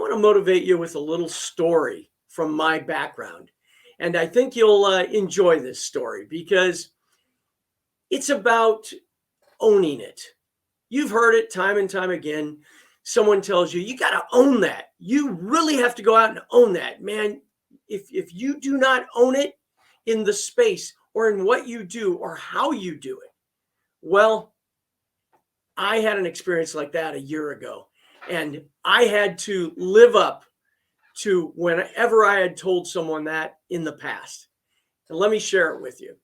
want to motivate you with a little story from my background. And I think you'll enjoy this story because it's about owning it. You've heard it time and time again. Someone tells you, you got to own that. You really have to go out and own that. Man, if you do not own it in the space or in what you do or how you do it, well, I had an experience like that a year ago. And I had to live up to whenever I had told someone that in the past. And let me share it with you.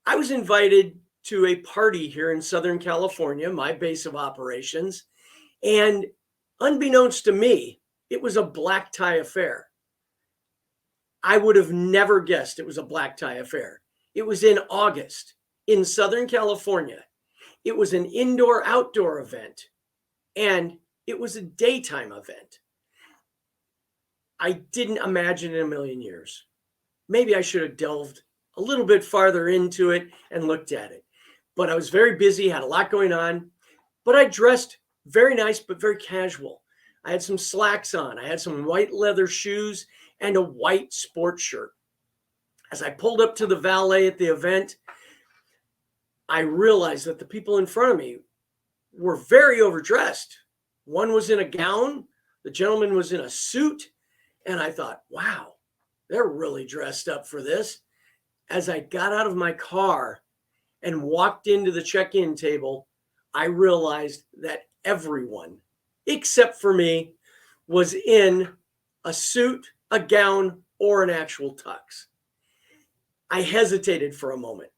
I was invited to a party here in Southern California, my base of operations. And unbeknownst to me, it was a black tie affair. I would have never guessed it was a black tie affair. It was in August in Southern California. It was an indoor-outdoor event, and it was a daytime event. I didn't imagine in a million years. Maybe I should have delved a little bit farther into it and looked at it. But I was very busy, had a lot going on, but I dressed very nice, but very casual. I had some slacks on. I had some white leather shoes and a white sports shirt. As I pulled up to the valet at the event, I realized that the people in front of me were very overdressed. One was in a gown, the gentleman was in a suit, and I thought, wow, they're really dressed up for this. As I got out of my car and walked into the check-in table, I realized that everyone, except for me, was in a suit, a gown, or an actual tux. I hesitated for a moment.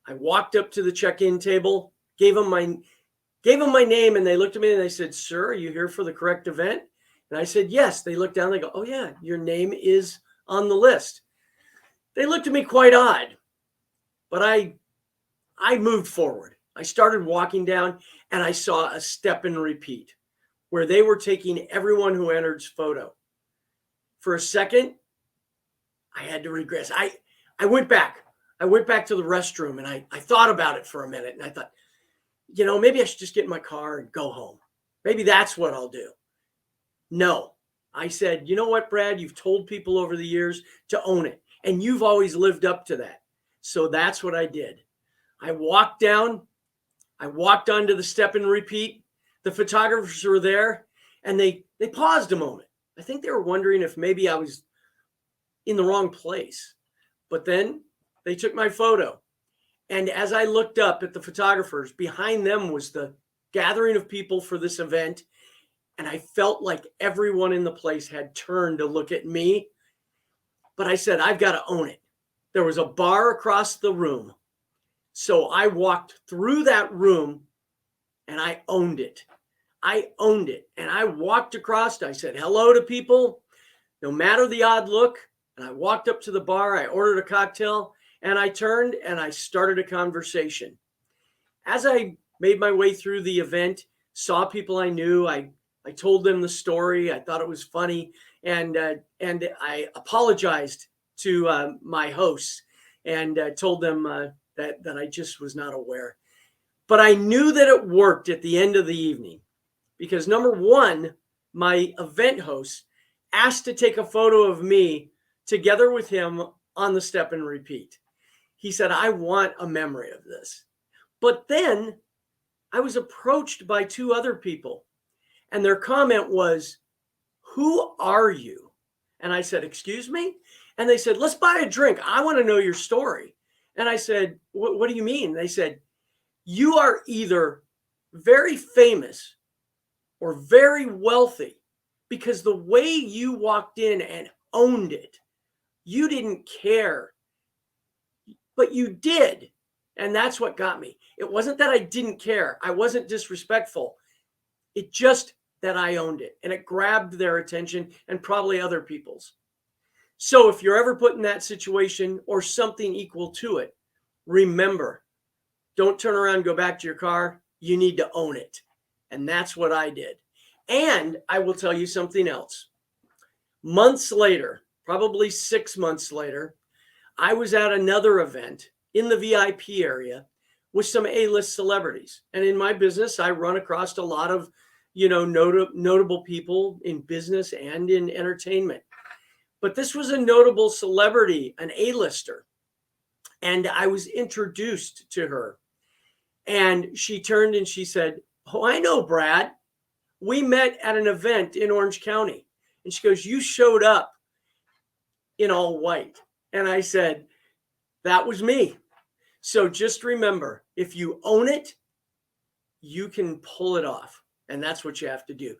I walked up to the check-in table, gave them my name, and they looked at me and they said, "Sir, are you here for the correct event?" And I said, "Yes." They looked down, they go, "Oh yeah, your name is on the list." They looked at me quite odd, but I moved forward. I started walking down and I saw a step and repeat where they were taking everyone who entered's photo. For a second, I had to regress. I went back. I went back to the restroom and I thought about it for a minute and I thought, maybe I should just get in my car and go home. Maybe that's what I'll do. No, I said, you know what, Brad, you've told people over the years to own it and you've always lived up to that. So that's what I did. I walked down, I walked onto the step and repeat. The photographers were there and they paused a moment. I think they were wondering if maybe I was in the wrong place. But then they took my photo. And as I looked up at the photographers, behind them was the gathering of people for this event. And I felt like everyone in the place had turned to look at me. But I said, I've got to own it. There was a bar across the room. So I walked through that room and I owned it. I owned it. And I walked across. I said hello to people, no matter the odd look. And I walked up to the bar. I ordered a cocktail and I turned and I started a conversation. As I made my way through the event, saw people I knew, I told them the story. I thought it was funny. And I apologized to my hosts and told them that I just was not aware. But I knew that it worked at the end of the evening because number one, my event host asked to take a photo of me together with him on the step and repeat. He said, I want a memory of this. But then I was approached by two other people and their comment was, who are you? And I said, excuse me? And they said, let's buy a drink. I want to know your story. And I said, what do you mean? They said, you are either very famous or very wealthy because the way you walked in and owned it, you didn't care, but you did. And that's what got me. It wasn't that I didn't care. I wasn't disrespectful. It just that I owned it and it grabbed their attention and probably other people's. So if you're ever put in that situation or something equal to it, remember, don't turn around and go back to your car. You need to own it. And that's what I did. And I will tell you something else. Months later, probably 6 months later, I was at another event in the VIP area with some A-list celebrities. And in my business, I run across a lot of notable people in business and in entertainment. But this was a notable celebrity, an A-lister. And I was introduced to her. And she turned and she said, "Oh, I know Brad. We met at an event in Orange County." And she goes, "You showed up in all white." And I said, "That was me." So just remember, if you own it, you can pull it off. And that's what you have to do.